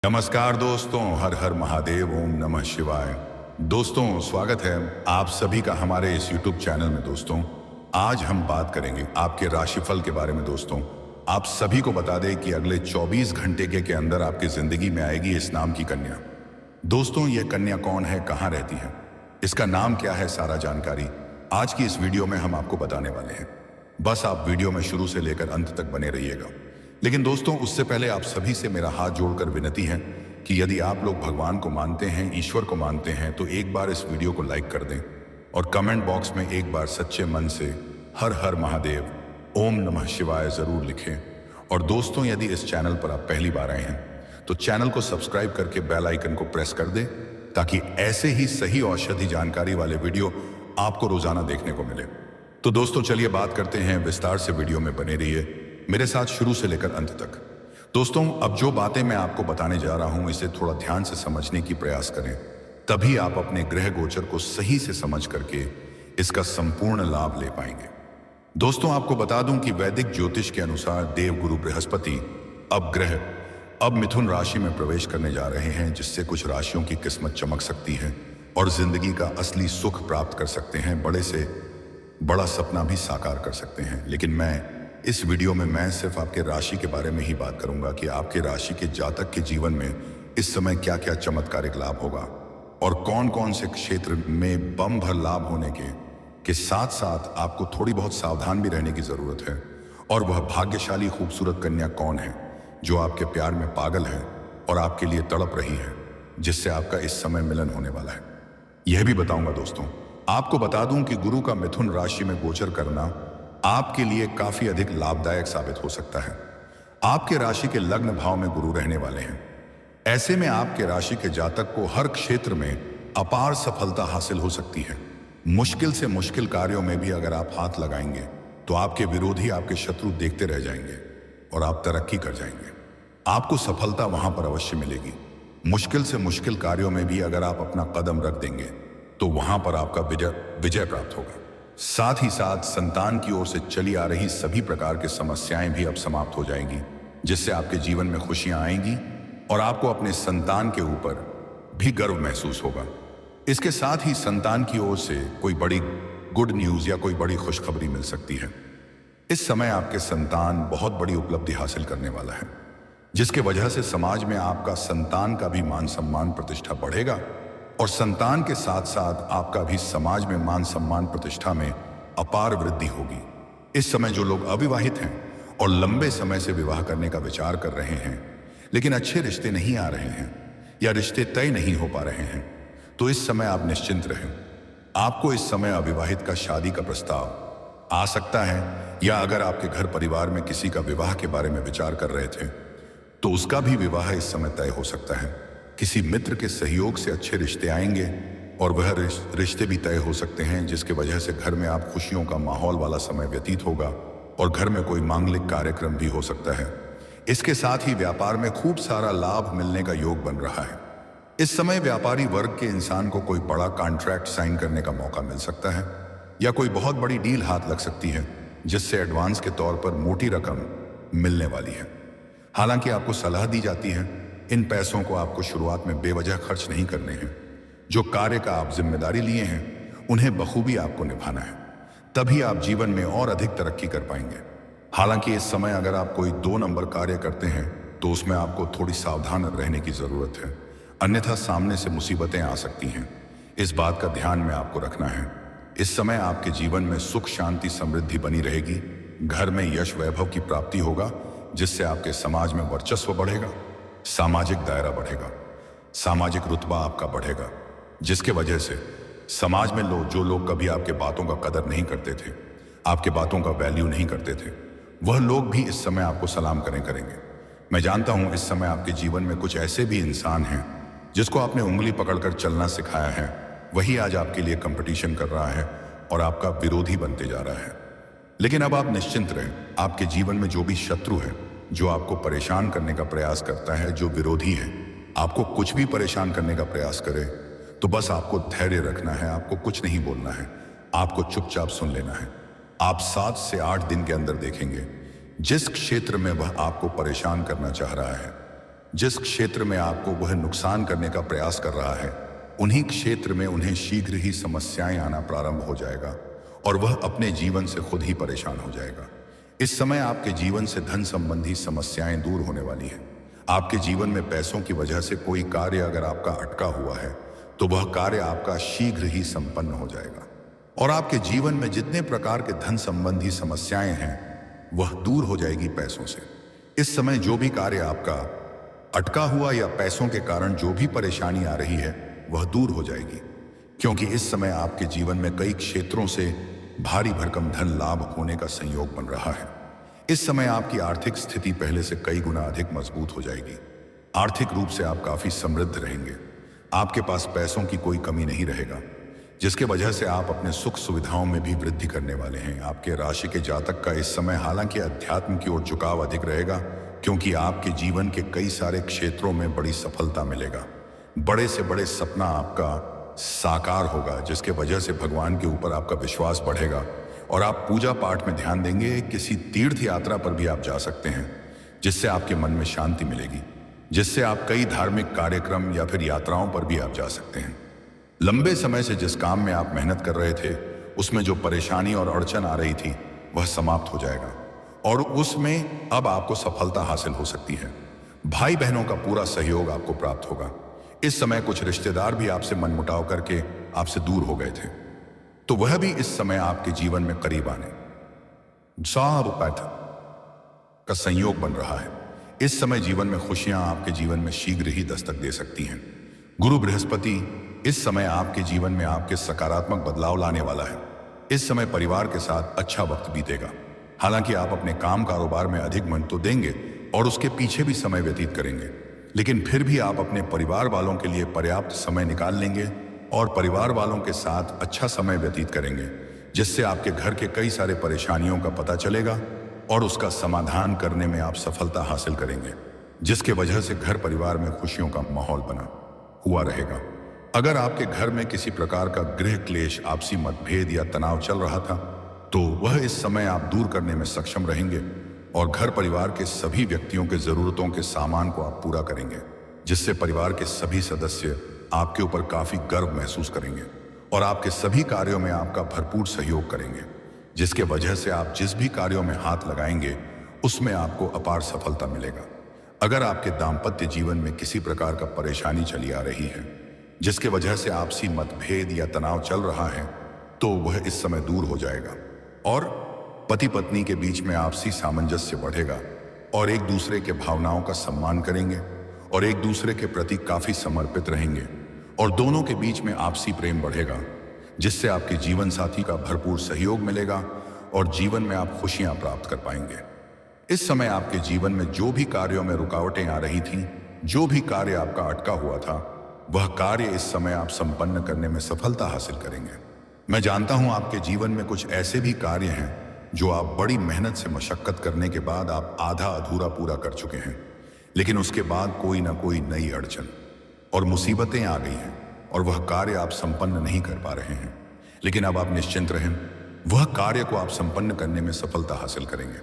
नमस्कार दोस्तों, हर हर महादेव, ओम नमः शिवाय। दोस्तों, स्वागत है आप सभी का हमारे इस YouTube चैनल में। दोस्तों, आज हम बात करेंगे आपके राशिफल के बारे में। दोस्तों, आप सभी को बता दें कि अगले 24 घंटे के अंदर आपकी जिंदगी में आएगी इस नाम की कन्या। दोस्तों, यह कन्या कौन है, कहाँ रहती है, इसका नाम क्या है, सारा जानकारी आज की इस वीडियो में हम आपको बताने वाले हैं। बस आप वीडियो में शुरू से लेकर अंत तक बने रहिएगा। लेकिन दोस्तों, उससे पहले आप सभी से मेरा हाथ जोड़कर विनती है कि यदि आप लोग भगवान को मानते हैं, ईश्वर को मानते हैं, तो एक बार इस वीडियो को लाइक कर दें और कमेंट बॉक्स में एक बार सच्चे मन से हर हर महादेव, ओम नमः शिवाय जरूर लिखें। और दोस्तों, यदि इस चैनल पर आप पहली बार आए हैं तो चैनल को सब्सक्राइब करके बेल आइकन को प्रेस कर दें ताकि ऐसे ही सही औषधि जानकारी वाले वीडियो आपको रोजाना देखने को मिले। तो दोस्तों, चलिए बात करते हैं विस्तार से। वीडियो में बने रहिए मेरे साथ शुरू से लेकर अंत तक। दोस्तों, अब जो बातें मैं आपको बताने जा रहा हूं, इसे थोड़ा ध्यान से समझने की प्रयास करें, तभी आप अपने ग्रह गोचर को सही से समझ करके इसका संपूर्ण लाभ ले पाएंगे। दोस्तों, आपको बता दूं कि वैदिक ज्योतिष के अनुसार देवगुरु बृहस्पति अब मिथुन राशि में प्रवेश करने जा रहे हैं, जिससे कुछ राशियों की किस्मत चमक सकती है और जिंदगी का असली सुख प्राप्त कर सकते हैं, बड़े से बड़ा सपना भी साकार कर सकते हैं। लेकिन इस वीडियो में मैं सिर्फ आपके राशि के बारे में ही बात करूंगा कि आपके राशि के जातक के जीवन में इस समय क्या क्या चमत्कारिक लाभ होगा और कौन कौन से क्षेत्र में बम भर लाभ होने के साथ साथ आपको थोड़ी बहुत सावधान भी रहने की जरूरत है। और वह भाग्यशाली खूबसूरत कन्या कौन है जो आपके प्यार में पागल है और आपके लिए तड़प रही है, जिससे आपका इस समय मिलन होने वाला है, यह भी बताऊंगा। दोस्तों, आपको बता दूं कि गुरु का मिथुन राशि में गोचर करना आपके लिए काफी अधिक लाभदायक साबित हो सकता है। आपके राशि के लग्न भाव में गुरु रहने वाले हैं। ऐसे में आपके राशि के जातक को हर क्षेत्र में अपार सफलता हासिल हो सकती है। मुश्किल से मुश्किल कार्यों में भी अगर आप हाथ लगाएंगे तो आपके विरोधी, आपके शत्रु देखते रह जाएंगे और आप तरक्की कर जाएंगे। आपको सफलता वहां पर अवश्य मिलेगी। मुश्किल से मुश्किल कार्यों में भी अगर आप अपना कदम रख देंगे तो वहां पर आपका विजय प्राप्त होगा। साथ ही साथ संतान की ओर से चली आ रही सभी प्रकार की समस्याएं भी अब समाप्त हो जाएंगी, जिससे आपके जीवन में खुशियां आएंगी और आपको अपने संतान के ऊपर भी गर्व महसूस होगा। इसके साथ ही संतान की ओर से कोई बड़ी गुड न्यूज या कोई बड़ी खुशखबरी मिल सकती है। इस समय आपके संतान बहुत बड़ी उपलब्धि हासिल करने वाला है, जिसके वजह से समाज में आपका संतान का भी मान सम्मान प्रतिष्ठा बढ़ेगा और संतान के साथ साथ आपका भी समाज में मान सम्मान प्रतिष्ठा में अपार वृद्धि होगी। इस समय जो लोग अविवाहित हैं और लंबे समय से विवाह करने का विचार कर रहे हैं, लेकिन अच्छे रिश्ते नहीं आ रहे हैं या रिश्ते तय नहीं हो पा रहे हैं, तो इस समय आप निश्चिंत रहें। आपको इस समय अविवाहित का शादी का प्रस्ताव आ सकता है, या अगर आपके घर परिवार में किसी का विवाह के बारे में विचार कर रहे थे तो उसका भी विवाह इस समय तय हो सकता है। किसी मित्र के सहयोग से अच्छे रिश्ते आएंगे और वह रिश्ते भी तय हो सकते हैं, जिसके वजह से घर में आप खुशियों का माहौल वाला समय व्यतीत होगा और घर में कोई मांगलिक कार्यक्रम भी हो सकता है। इसके साथ ही व्यापार में खूब सारा लाभ मिलने का योग बन रहा है। इस समय व्यापारी वर्ग के इंसान को कोई बड़ा कॉन्ट्रैक्ट साइन करने का मौका मिल सकता है या कोई बहुत बड़ी डील हाथ लग सकती है, जिससे एडवांस के तौर पर मोटी रकम मिलने वाली है। हालांकि आपको सलाह दी जाती है इन पैसों को आपको शुरुआत में बेवजह खर्च नहीं करने हैं। जो कार्य का आप जिम्मेदारी लिए हैं उन्हें बखूबी आपको निभाना है, तभी आप जीवन में और अधिक तरक्की कर पाएंगे। हालांकि इस समय अगर आप कोई 2 नंबर कार्य करते हैं तो उसमें आपको थोड़ी सावधान रहने की जरूरत है, अन्यथा सामने से मुसीबतें आ सकती हैं। इस बात का ध्यान में आपको रखना है। इस समय आपके जीवन में सुख, शांति, समृद्धि बनी रहेगी। घर में यश, वैभव की प्राप्ति होगा, जिससे आपके समाज में वर्चस्व बढ़ेगा, सामाजिक दायरा बढ़ेगा, सामाजिक रुतबा आपका बढ़ेगा, जिसके वजह से समाज में जो लोग कभी आपके बातों का कदर नहीं करते थे, आपके बातों का वैल्यू नहीं करते थे, वह लोग भी इस समय आपको सलाम करेंगे। मैं जानता हूं इस समय आपके जीवन में कुछ ऐसे भी इंसान हैं जिसको आपने उंगली पकड़कर चलना सिखाया है, वही आज आपके लिए कंपटीशन कर रहा है और आपका विरोधी बनते जा रहा है। लेकिन अब आप निश्चिंत रहें। आपके जीवन में जो भी शत्रु है, जो आपको परेशान करने का प्रयास करता है, जो विरोधी है, आपको कुछ भी परेशान करने का प्रयास करे तो बस आपको धैर्य रखना है। आपको कुछ नहीं बोलना है, आपको चुपचाप सुन लेना है। आप 7 से 8 दिन के अंदर देखेंगे जिस क्षेत्र में वह आपको परेशान करना चाह रहा है जिस क्षेत्र में आपको वह नुकसान करने का प्रयास कर रहा है, उन्हीं क्षेत्र में उन्हें शीघ्र ही समस्याएं आना प्रारंभ हो जाएगा और वह अपने जीवन से खुद ही परेशान हो जाएगा। इस समय आपके जीवन से धन संबंधी समस्याएं दूर होने वाली हैं। आपके जीवन में पैसों की वजह से कोई कार्य अगर आपका अटका हुआ है तो वह कार्य आपका शीघ्र ही संपन्न हो जाएगा और आपके जीवन में जितने प्रकार के धन संबंधी समस्याएं हैं वह दूर हो जाएगी पैसों से। इस समय जो भी कार्य आपका अटका हुआ या पैसों के कारण जो भी परेशानी आ रही है वह दूर हो जाएगी, क्योंकि इस समय आपके जीवन में कई क्षेत्रों से भारी भरकम धन लाभ होने का संयोग बन रहा है। इस समय आपकी आर्थिक स्थिति पहले से कई गुना अधिक मजबूत हो जाएगी। आर्थिक रूप से आप काफी समृद्ध रहेंगे। आपके पास पैसों की कोई कमी नहीं रहेगा, जिसके वजह से आप अपने सुख सुविधाओं में भी वृद्धि करने वाले हैं। आपके राशि के जातक का इस समय हालांकि अध्यात्म की ओर झुकाव अधिक रहेगा, क्योंकि आपके जीवन के कई सारे क्षेत्रों में बड़ी सफलता मिलेगा। बड़े से बड़े सपना आपका साकार होगा, जिसके वजह से भगवान के ऊपर आपका विश्वास बढ़ेगा और आप पूजा पाठ में ध्यान देंगे। किसी तीर्थ यात्रा पर भी आप जा सकते हैं, जिससे आपके मन में शांति मिलेगी, जिससे आप कई धार्मिक कार्यक्रम या फिर यात्राओं पर भी आप जा सकते हैं। लंबे समय से जिस काम में आप मेहनत कर रहे थे, उसमें जो परेशानी और अड़चन आ रही थी वह समाप्त हो जाएगा और उसमें अब आपको सफलता हासिल हो सकती है। भाई बहनों का पूरा सहयोग आपको प्राप्त होगा। इस समय कुछ रिश्तेदार भी आपसे मनमुटाव करके आपसे दूर हो गए थे, तो वह भी इस समय आपके जीवन में करीब आने का संयोग बन रहा है। इस समय जीवन में खुशियां आपके जीवन में शीघ्र ही दस्तक दे सकती हैं। गुरु बृहस्पति इस समय आपके जीवन में आपके सकारात्मक बदलाव लाने वाला है। इस समय परिवार के साथ अच्छा वक्त बीतेगा। हालांकि आप अपने काम कारोबार में अधिक मन तो देंगे और उसके पीछे भी समय व्यतीत करेंगे, लेकिन फिर भी आप अपने परिवार वालों के लिए पर्याप्त समय निकाल लेंगे और परिवार वालों के साथ अच्छा समय व्यतीत करेंगे, जिससे आपके घर के कई सारे परेशानियों का पता चलेगा और उसका समाधान करने में आप सफलता हासिल करेंगे, जिसके वजह से घर परिवार में खुशियों का माहौल बना हुआ रहेगा। अगर आपके घर में किसी प्रकार का गृह क्लेश, आपसी मतभेद या तनाव चल रहा था, तो वह इस समय आप दूर करने में सक्षम रहेंगे और घर परिवार के सभी व्यक्तियों के जरूरतों के सामान को आप पूरा करेंगे, जिससे परिवार के सभी सदस्य आपके ऊपर काफी गर्व महसूस करेंगे और आपके सभी कार्यों में आपका भरपूर सहयोग करेंगे, जिसके वजह से आप जिस भी कार्यों में हाथ लगाएंगे उसमें आपको अपार सफलता मिलेगा। अगर आपके दाम्पत्य जीवन में किसी प्रकार का परेशानी चली आ रही है, जिसके वजह से आपसी मतभेद या तनाव चल रहा है, तो वह इस समय दूर हो जाएगा और पति पत्नी के बीच में आपसी सामंजस्य बढ़ेगा और एक दूसरे के भावनाओं का सम्मान करेंगे और एक दूसरे के प्रति काफी समर्पित रहेंगे और दोनों के बीच में आपसी प्रेम बढ़ेगा, जिससे आपके जीवन साथी का भरपूर सहयोग मिलेगा और जीवन में आप खुशियां प्राप्त कर पाएंगे। इस समय आपके जीवन में जो भी कार्यों में रुकावटें आ रही थीं, जो भी कार्य आपका अटका हुआ था, वह कार्य इस समय आप संपन्न करने में सफलता हासिल करेंगे। मैं जानता हूं आपके जीवन में कुछ ऐसे भी कार्य हैं जो आप बड़ी मेहनत से मशक्कत करने के बाद आप आधा अधूरा पूरा कर चुके हैं, लेकिन उसके बाद कोई ना कोई नई अड़चन और मुसीबतें आ गई हैं और वह कार्य आप संपन्न नहीं कर पा रहे हैं। लेकिन अब आप निश्चिंत रहें, वह कार्य को आप संपन्न करने में सफलता हासिल करेंगे।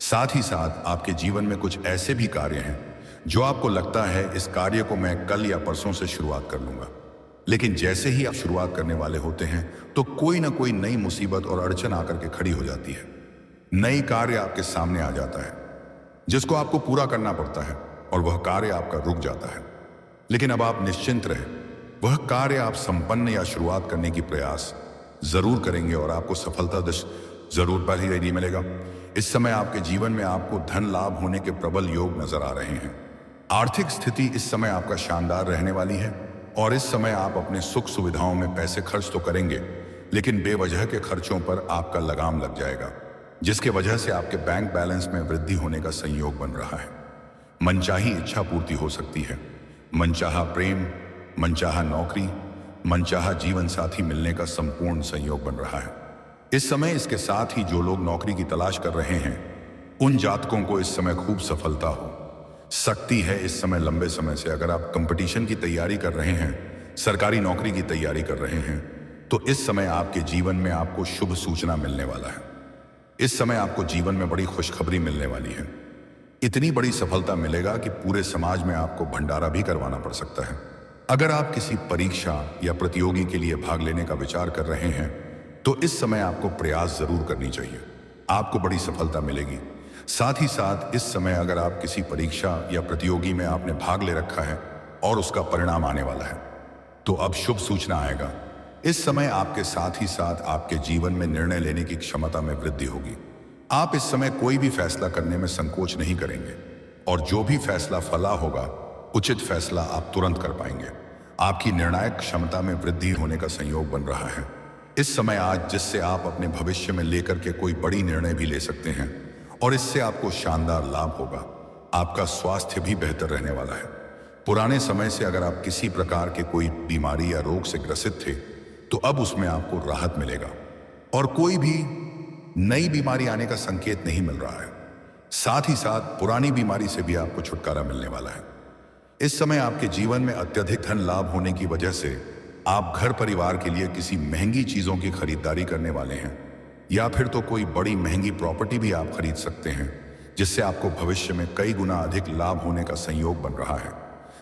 साथ ही साथ आपके जीवन में कुछ ऐसे भी कार्य हैं जो आपको लगता है इस कार्य को मैं कल या परसों से शुरुआत कर लूंगा, लेकिन जैसे ही आप शुरुआत करने वाले होते हैं तो कोई ना कोई नई मुसीबत और अड़चन आकर के खड़ी हो जाती है। नई कार्य आपके सामने आ जाता है जिसको आपको पूरा करना पड़ता है और वह कार्य आपका रुक जाता है। लेकिन अब आप निश्चिंत रहें, वह कार्य आप संपन्न या शुरुआत करने की प्रयास जरूर करेंगे और आपको सफलता जरूर पहले मिलेगा। इस समय आपके जीवन में आपको धन लाभ होने के प्रबल योग नजर आ रहे हैं। आर्थिक स्थिति इस समय आपका शानदार रहने वाली है और इस समय आप अपने सुख सुविधाओं में पैसे खर्च तो करेंगे, लेकिन बेवजह के खर्चों पर आपका लगाम लग जाएगा, जिसके वजह से आपके बैंक बैलेंस में वृद्धि होने का संयोग बन रहा है। मनचाही इच्छा पूर्ति हो सकती है। मनचाहा प्रेम, मनचाहा नौकरी, मनचाहा जीवन साथी मिलने का संपूर्ण संयोग बन रहा है। इस समय इसके साथ ही जो लोग नौकरी की तलाश कर रहे हैं, उन जातकों को इस समय खूब सफलता हो सकती है। इस समय लंबे समय से अगर आप कंपटीशन की तैयारी कर रहे हैं, सरकारी नौकरी की तैयारी कर रहे हैं, तो इस समय आपके जीवन में आपको शुभ सूचना मिलने वाला है। इस समय आपको जीवन में बड़ी खुशखबरी मिलने वाली है। इतनी बड़ी सफलता मिलेगा कि पूरे समाज में आपको भंडारा भी करवाना पड़ सकता है। अगर आप किसी परीक्षा या प्रतियोगी के लिए भाग लेने का विचार कर रहे हैं तो इस समय आपको प्रयास जरूर करनी चाहिए, आपको बड़ी सफलता मिलेगी। साथ ही साथ इस समय अगर आप किसी परीक्षा या प्रतियोगी में आपने भाग ले रखा है और उसका परिणाम आने वाला है तो अब शुभ सूचना आएगा। इस समय आपके साथ ही साथ आपके जीवन में निर्णय लेने की क्षमता में वृद्धि होगी। आप इस समय कोई भी फैसला करने में संकोच नहीं करेंगे और जो भी फैसला फला होगा उचित फैसला आप तुरंत कर पाएंगे। आपकी निर्णायक क्षमता में वृद्धि होने का संयोग बन रहा है इस समय आज, जिससे आप अपने भविष्य में लेकर के कोई बड़ी निर्णय भी ले सकते हैं और इससे आपको शानदार लाभ होगा। आपका स्वास्थ्य भी बेहतर रहने वाला है। पुराने समय से अगर आप किसी प्रकार के कोई बीमारी या रोग से ग्रसित थे तो अब उसमें आपको राहत मिलेगा और कोई भी नई बीमारी आने का संकेत नहीं मिल रहा है। साथ ही साथ पुरानी बीमारी से भी आपको छुटकारा मिलने वाला है। इस समय आपके जीवन में अत्यधिक धन लाभ होने की वजह से आप घर परिवार के लिए किसी महंगी चीजों की खरीदारी करने वाले हैं या फिर तो कोई बड़ी महंगी प्रॉपर्टी भी आप खरीद सकते हैं, जिससे आपको भविष्य में कई गुना अधिक लाभ होने का संयोग बन रहा है।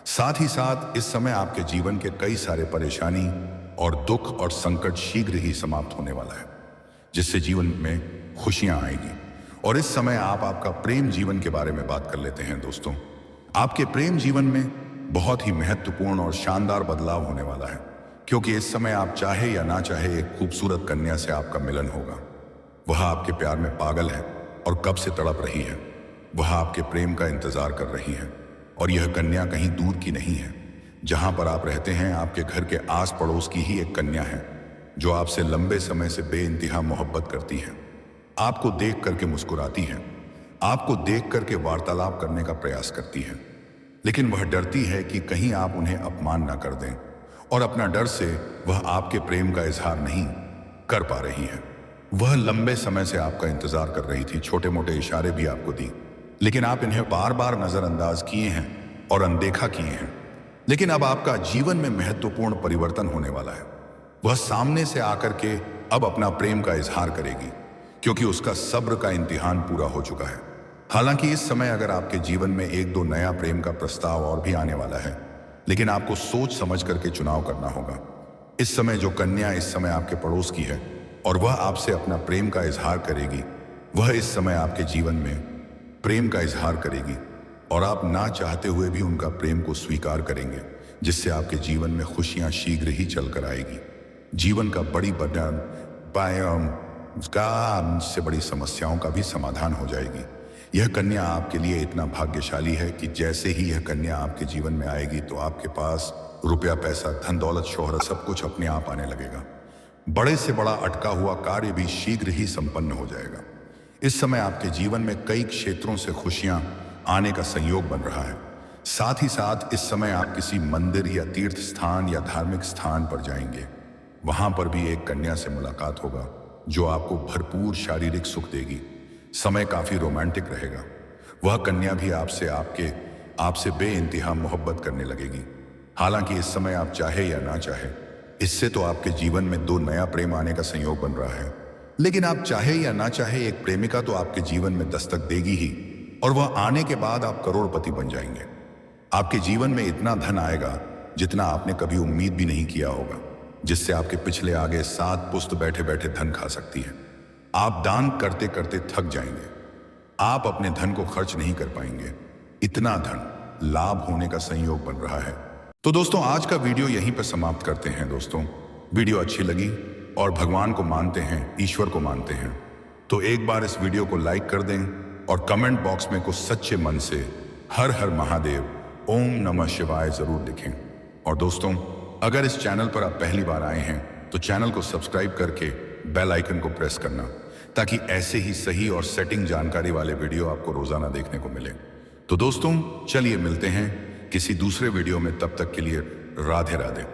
साथ ही साथ इस समय आपके जीवन के कई सारे परेशानी और दुख और संकट शीघ्र ही समाप्त होने वाला है, जिससे जीवन में खुशियां आएगी। और इस समय आप आपका प्रेम जीवन के बारे में बात कर लेते हैं दोस्तों। आपके प्रेम जीवन में बहुत ही महत्वपूर्ण और शानदार बदलाव होने वाला है, क्योंकि इस समय आप चाहे या ना चाहे एक खूबसूरत कन्या से आपका मिलन होगा। वह आपके प्यार में पागल है और कब से तड़प रही है। वह आपके प्रेम का इंतजार कर रही है और यह कन्या कहीं दूर की नहीं है। जहां पर आप रहते हैं आपके घर के आस पड़ोस की ही एक कन्या है जो आपसे लंबे समय से बेइंतहा मोहब्बत करती है। आपको देख करके मुस्कुराती है, आपको देख करके वार्तालाप करने का प्रयास करती है, लेकिन वह डरती है कि कहीं आप उन्हें अपमान ना कर दें और अपना डर से वह आपके प्रेम का इजहार नहीं कर पा रही है। वह लंबे समय से आपका इंतजार कर रही थी, छोटे मोटे इशारे भी आपको दी, लेकिन आप इन्हें बार बार नजरअंदाज किए हैं और अनदेखा किए हैं। लेकिन अब आपका जीवन में महत्वपूर्ण परिवर्तन होने वाला है। वह सामने से आकर के अब अपना प्रेम का इजहार करेगी, क्योंकि उसका सब्र का इम्तिहान पूरा हो चुका है। हालांकि इस समय अगर आपके जीवन में एक दो नया प्रेम का प्रस्ताव और भी आने वाला है, लेकिन आपको सोच समझ करके चुनाव करना होगा। इस समय जो कन्या इस समय आपके पड़ोस की है और वह आपसे अपना प्रेम का इजहार करेगी, वह इस समय आपके जीवन में प्रेम का इजहार करेगी और आप ना चाहते हुए भी उनका प्रेम को स्वीकार करेंगे, जिससे आपके जीवन में खुशियां शीघ्र ही चलकर आएगी। जीवन का बड़ी से बड़ी समस्याओं का भी समाधान हो जाएगी। यह कन्या आपके लिए इतना भाग्यशाली है कि जैसे ही यह कन्या आपके जीवन में आएगी तो आपके पास रुपया, पैसा, धन दौलत, शोहरत सब कुछ अपने आप आने लगेगा। बड़े से बड़ा अटका हुआ कार्य भी शीघ्र ही संपन्न हो जाएगा। इस समय आपके जीवन में कई क्षेत्रों से खुशियां आने का संयोग बन रहा है। साथ ही साथ इस समय आप किसी मंदिर या तीर्थ स्थान या धार्मिक स्थान पर जाएंगे। वहां पर भी एक कन्या से मुलाकात होगा जो आपको भरपूर शारीरिक सुख देगी। समय काफी रोमांटिक रहेगा। वह कन्या भी आपसे बेइंतहा मोहब्बत करने लगेगी। हालांकि इस समय आप चाहे या ना चाहे, इससे तो आपके जीवन में दो नया प्रेम आने का संयोग बन रहा है, लेकिन आप चाहे या ना चाहे एक प्रेमिका तो आपके जीवन में दस्तक देगी ही, और वह आने के बाद आप करोड़पति बन जाएंगे। आपके जीवन में इतना धन आएगा जितना आपने कभी उम्मीद भी नहीं किया होगा, जिससे आपके पिछले आगे 7 पुश्त बैठे बैठे धन खा सकती है। आप दान करते करते थक जाएंगे। आप अपने धन को खर्च नहीं कर पाएंगे। इतना धन लाभ होने का संयोग बन रहा है। तो दोस्तों, आज का वीडियो यहीं पर समाप्त करते हैं। दोस्तों, वीडियो अच्छी लगी और भगवान को मानते हैं, ईश्वर को मानते हैं, तो एक बार इस वीडियो को लाइक कर दें और कमेंट बॉक्स में कुछ सच्चे मन से हर हर महादेव, ओम नमः शिवाय जरूर लिखें। और दोस्तों, अगर इस चैनल पर आप पहली बार आए हैं तो चैनल को सब्सक्राइब करके बेल आइकन को प्रेस करना, ताकि ऐसे ही सही और सेटिंग जानकारी वाले वीडियो आपको रोजाना देखने को मिले। तो दोस्तों, चलिए मिलते हैं किसी दूसरे वीडियो में। तब तक के लिए राधे राधे।